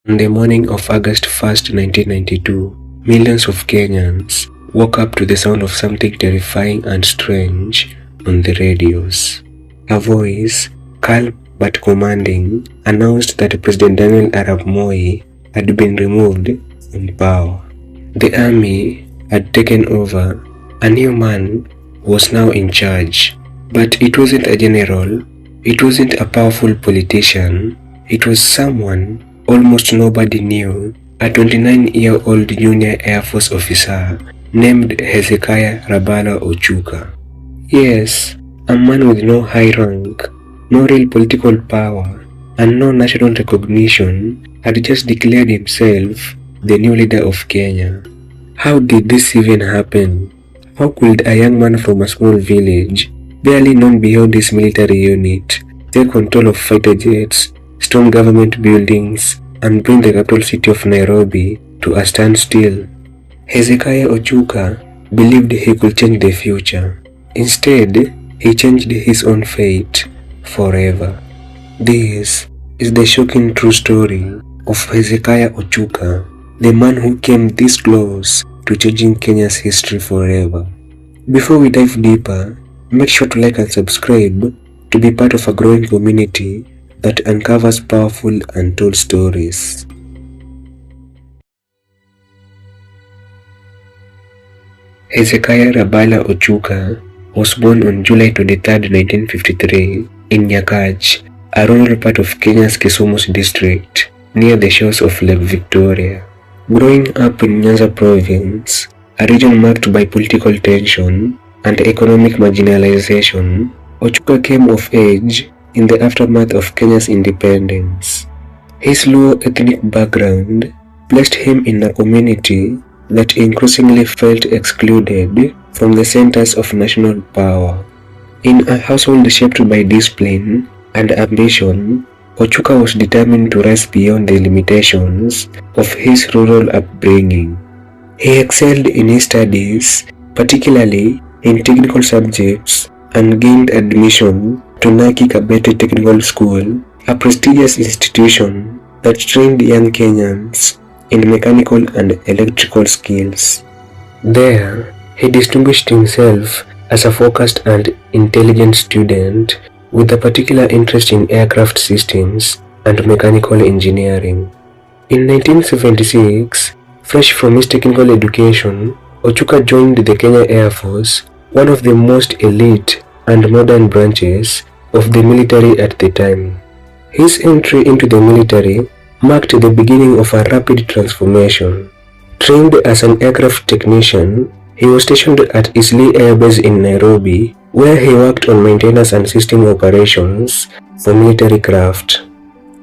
On the morning of August 1st, 1992, millions of Kenyans woke up to the sound of something terrifying and strange on the radios. A voice, calm but commanding, announced that President Daniel Arap Moi had been removed from power. The army had taken over. A new man was now in charge. But it wasn't a general, it wasn't a powerful politician, it was someone almost nobody knew, a 29-year-old junior Air Force officer named Hezekiah Rabala Ochuka. Yes, a man with no high rank, no real political power, and no national recognition had just declared himself the new leader of Kenya. How did this even happen? How could a young man from a small village, barely known beyond his military unit, take control of fighter jets, storm government buildings, and bring the capital city of Nairobi to a standstill? Hezekiah Ochuka believed he could change the future. Instead, he changed his own fate forever. This is the shocking true story of Hezekiah Ochuka, the man who came this close to changing Kenya's history forever. Before we dive deeper, make sure to like and subscribe to be part of a growing community that uncovers powerful untold stories. Hezekiah Rabala Ochuka was born on July 23, 1953 in Nyakach, a rural part of Kenya's Kisumu district, near the shores of Lake Victoria. Growing up in Nyanza province, a region marked by political tension and economic marginalization, Ochuka came of age in the aftermath of Kenya's independence. His low ethnic background placed him in a community that increasingly felt excluded from the centers of national power. In a household shaped by discipline and ambition, Ochuka was determined to rise beyond the limitations of his rural upbringing. He excelled in his studies, particularly in technical subjects, and gained admission to Naki Kabete Technical School, a prestigious institution that trained young Kenyans in mechanical and electrical skills. There, he distinguished himself as a focused and intelligent student with a particular interest in aircraft systems and mechanical engineering. In 1976, fresh from his technical education, Ochuka joined the Kenya Air Force, one of the most elite and modern branches of the military at the time. His entry into the military marked the beginning of a rapid transformation. Trained as an aircraft technician, he was stationed at Isli Air Base in Nairobi, where he worked on maintenance and system operations for military craft.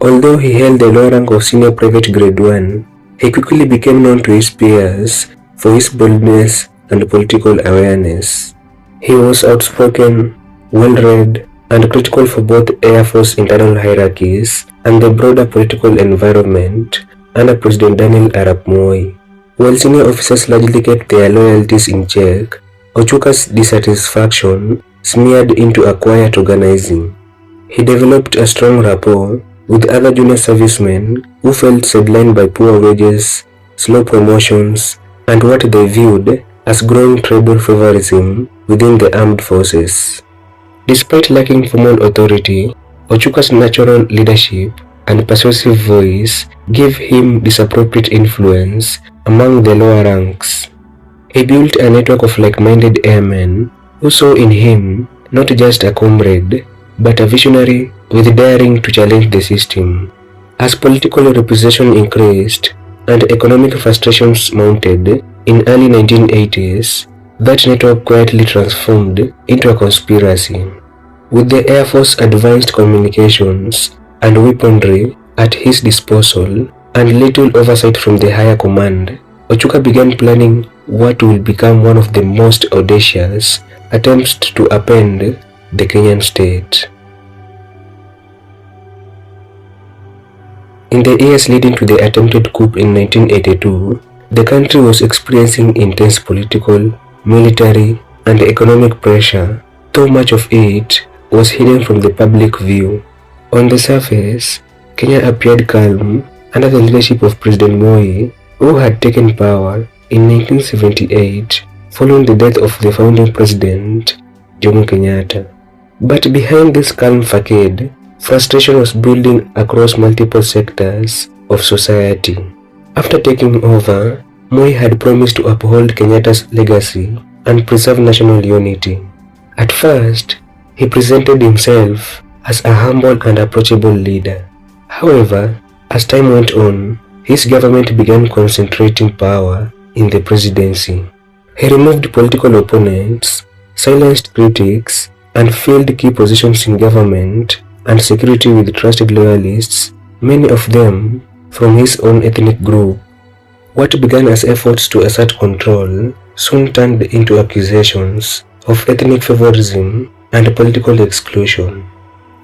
Although he held the low rank of Senior Private Grade 1, he quickly became known to his peers for his boldness and political awareness. He was outspoken, well-read, and critical for both Air Force internal hierarchies and the broader political environment under President Daniel Arap Moi. While senior officers largely kept their loyalties in check, Ochuka's dissatisfaction smeared into a quiet organizing. He developed a strong rapport with other junior servicemen who felt sidelined by poor wages, slow promotions, and what they viewed as growing tribal favorism within the armed forces. Despite lacking formal authority, Ochuka's natural leadership and persuasive voice gave him disappropriate influence among the lower ranks. He built a network of like-minded airmen who saw in him not just a comrade, but a visionary with daring to challenge the system. As political representation increased and economic frustrations mounted in early 1980s, that network quietly transformed into a conspiracy. With the Air Force advanced communications and weaponry at his disposal and little oversight from the higher command, Ochuka began planning what will become one of the most audacious attempts to upend the Kenyan state. In the years leading to the attempted coup in 1982, the country was experiencing intense political, military, and economic pressure, though much of it was hidden from the public view. On the surface, Kenya appeared calm under the leadership of President Moi, who had taken power in 1978 following the death of the founding president, Jomo Kenyatta. But behind this calm facade, frustration was building across multiple sectors of society. After taking over, Moi had promised to uphold Kenyatta's legacy and preserve national unity. At first, he presented himself as a humble and approachable leader. However, as time went on, his government began concentrating power in the presidency. He removed political opponents, silenced critics, and filled key positions in government and security with trusted loyalists, many of them from his own ethnic group. What began as efforts to assert control soon turned into accusations of ethnic favorism and political exclusion.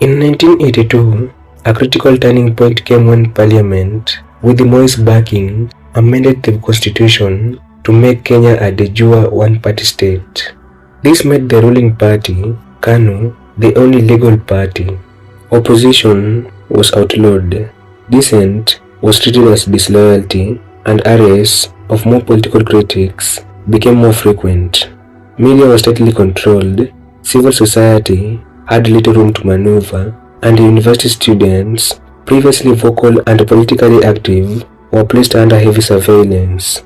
In 1982, a critical turning point came when Parliament, with Moi's backing, amended the constitution to make Kenya a de jure one-party state. This made the ruling party, KANU, the only legal party. Opposition was outlawed, dissent was treated as disloyalty, and arrests of more political critics became more frequent. Media was tightly controlled, civil society had little room to maneuver, and university students, previously vocal and politically active, were placed under heavy surveillance.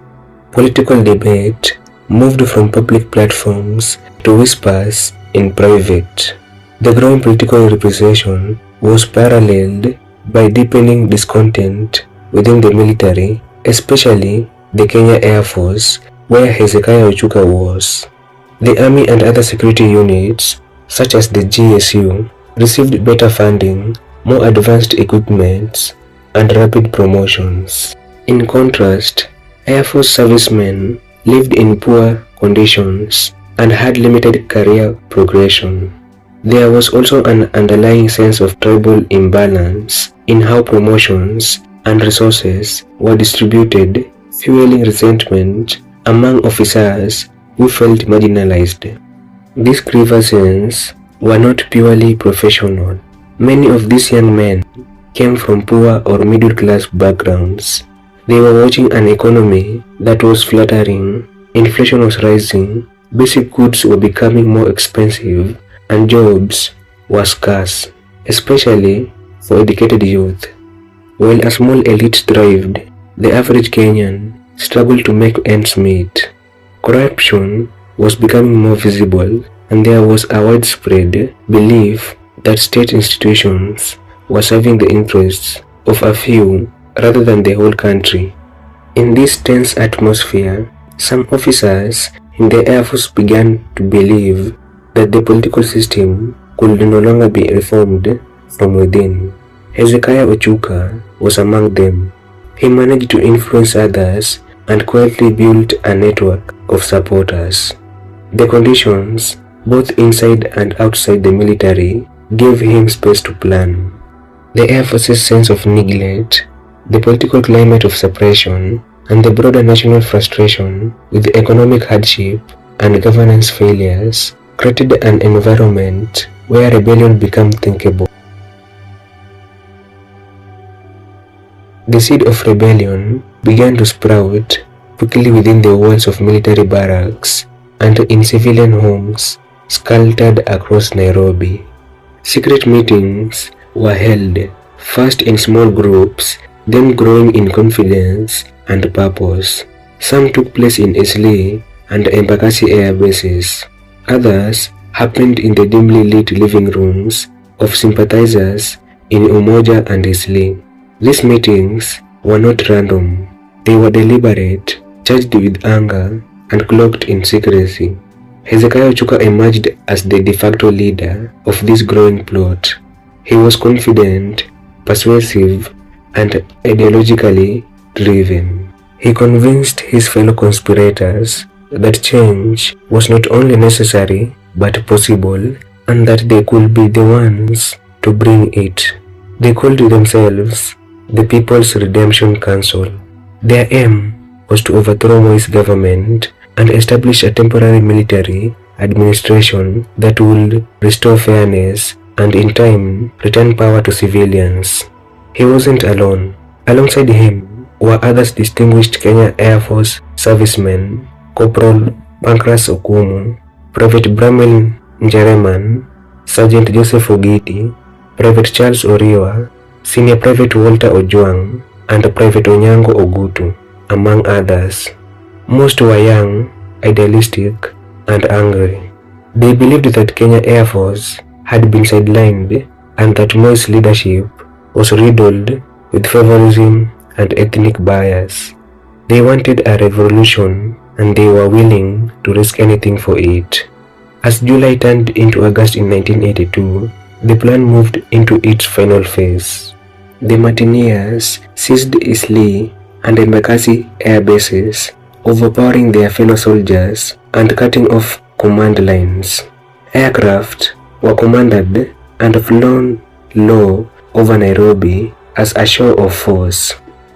Political debate moved from public platforms to whispers in private. The growing political representation was paralleled by deepening discontent within the military, especially the Kenya Air Force, where Hezekiah Ochuka was. The army and other security units, such as the GSU, received better funding, more advanced equipment, and rapid promotions. In contrast, Air Force servicemen lived in poor conditions and had limited career progression. There was also an underlying sense of tribal imbalance in how promotions and resources were distributed, fueling resentment among officers who felt marginalized. These grievances were not purely professional. Many of these young men came from poor or middle-class backgrounds. They were watching an economy that was fluttering, inflation was rising, basic goods were becoming more expensive, and jobs were scarce, especially for educated youth. While a small elite thrived, the average Kenyan struggled to make ends meet. Corruption was becoming more visible, and there was a widespread belief that state institutions were serving the interests of a few rather than the whole country. In this tense atmosphere, some officers in the Air Force began to believe that the political system could no longer be reformed from within. Hezekiah Ochuka was among them. He managed to influence others and quietly built a network of supporters. The conditions, both inside and outside the military, gave him space to plan. The Air Force's sense of neglect, the political climate of suppression, and the broader national frustration with economic hardship and governance failures created an environment where rebellion became thinkable. The seed of rebellion began to sprout quickly within the walls of military barracks and in civilian homes scattered across Nairobi. Secret meetings were held, first in small groups, then growing in confidence and purpose. Some took place in Eastleigh and Embakasi air bases. Others happened in the dimly lit living rooms of sympathizers in Umoja and Eastleigh. These meetings were not random. They were deliberate, charged with anger, and cloaked in secrecy. Hezekiah Ochuka emerged as the de facto leader of this growing plot. He was confident, persuasive, and ideologically driven. He convinced his fellow conspirators that change was not only necessary but possible, and that they could be the ones to bring it. They called themselves the People's Redemption Council. Their aim was to overthrow Moi's government and establish a temporary military administration that would restore fairness and in time return power to civilians. He wasn't alone. Alongside him were others distinguished Kenya Air Force servicemen, Corporal Pancras Okumu, Private Bramil Njereman, Sergeant Joseph Ogiti, Private Charles Oriwa, Senior Private Walter Ojwang, and Private Onyango Ogutu, among others. Most were young, idealistic, and angry. They believed that Kenya Air Force had been sidelined and that Moi's leadership was riddled with favorism and ethnic bias. They wanted a revolution and they were willing to risk anything for it. As July turned into August in 1982, the plan moved into its final phase. The mutineers seized Eastleigh and Embakasi air bases, overpowering their fellow soldiers and cutting off command lines. Aircraft were commanded and flown low over Nairobi as a show of force.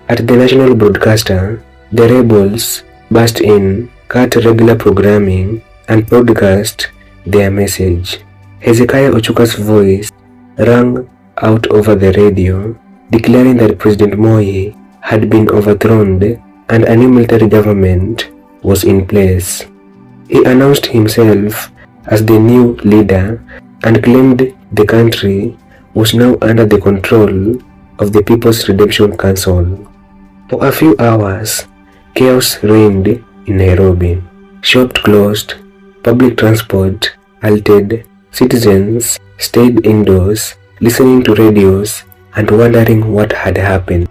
At the national broadcaster, the rebels burst in, cut regular programming, and broadcast their message. Hezekiah Ochuka's voice rang out over the radio, declaring that President Moi had been overthrown and a new military government was in place. He announced himself as the new leader and claimed the country was now under the control of the People's Redemption Council. For a few hours, chaos reigned in Nairobi. Shops closed, public transport halted, citizens stayed indoors, listening to radios and wondering what had happened.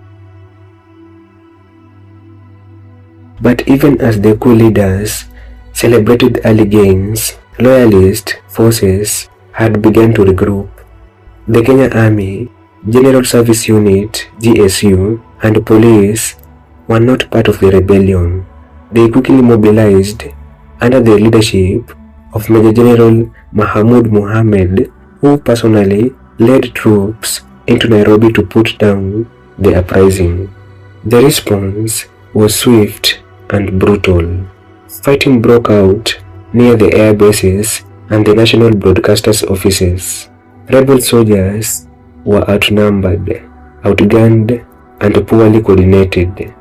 But even as the coup leaders celebrated early gains, loyalist forces had begun to regroup. The Kenya Army, General Service Unit (GSU), and police were not part of the rebellion. They quickly mobilized under the leadership of Major General Mahamoud Mohammed, who personally led troops into Nairobi to put down the uprising. The response was swift and brutal. Fighting broke out near the air bases and the national broadcasters' offices. Rebel soldiers were outnumbered, outgunned, and poorly coordinated.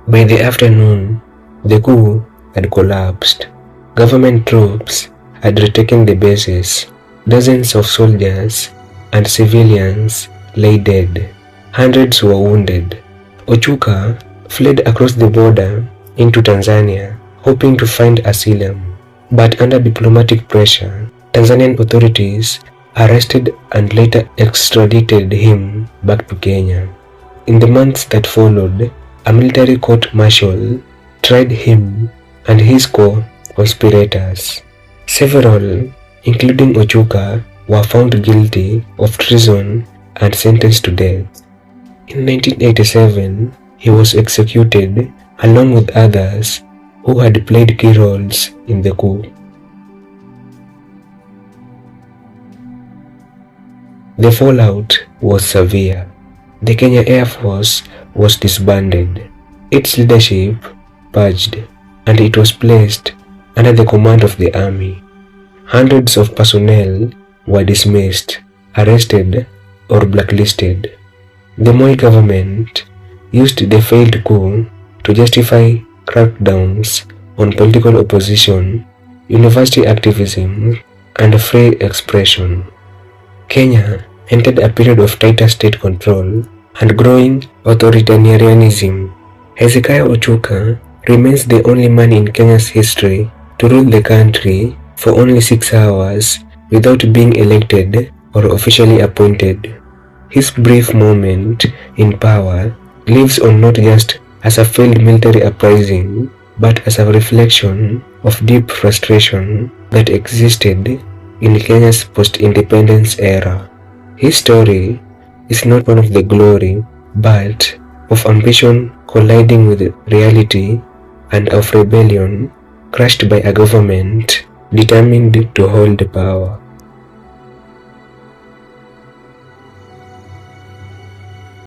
By the afternoon, the coup had collapsed. Government troops had retaken the bases. Dozens of soldiers and civilians lay dead. Hundreds were wounded. Ochuka fled across the border into Tanzania, hoping to find asylum. But under diplomatic pressure, Tanzanian authorities arrested and later extradited him back to Kenya. In the months that followed, a military court-martial tried him and his co-conspirators. Several, including Ochuka, were found guilty of treason and sentenced to death. In 1987, he was executed along with others who had played key roles in the coup. The fallout was severe. The Kenya Air Force was disbanded, its leadership purged, and it was placed under the command of the army. Hundreds of personnel were dismissed, arrested, or blacklisted. The Moi government used the failed coup to justify crackdowns on political opposition, university activism, and free expression. Kenya entered a period of tighter state control and growing authoritarianism. Hezekiah Ochuka remains the only man in Kenya's history to rule the country for only 6 hours without being elected or officially appointed. His brief moment in power lives on not just as a failed military uprising, but as a reflection of deep frustration that existed in Kenya's post-independence era. His story is not one of the glory, but of ambition colliding with reality and of rebellion crushed by a government determined to hold power.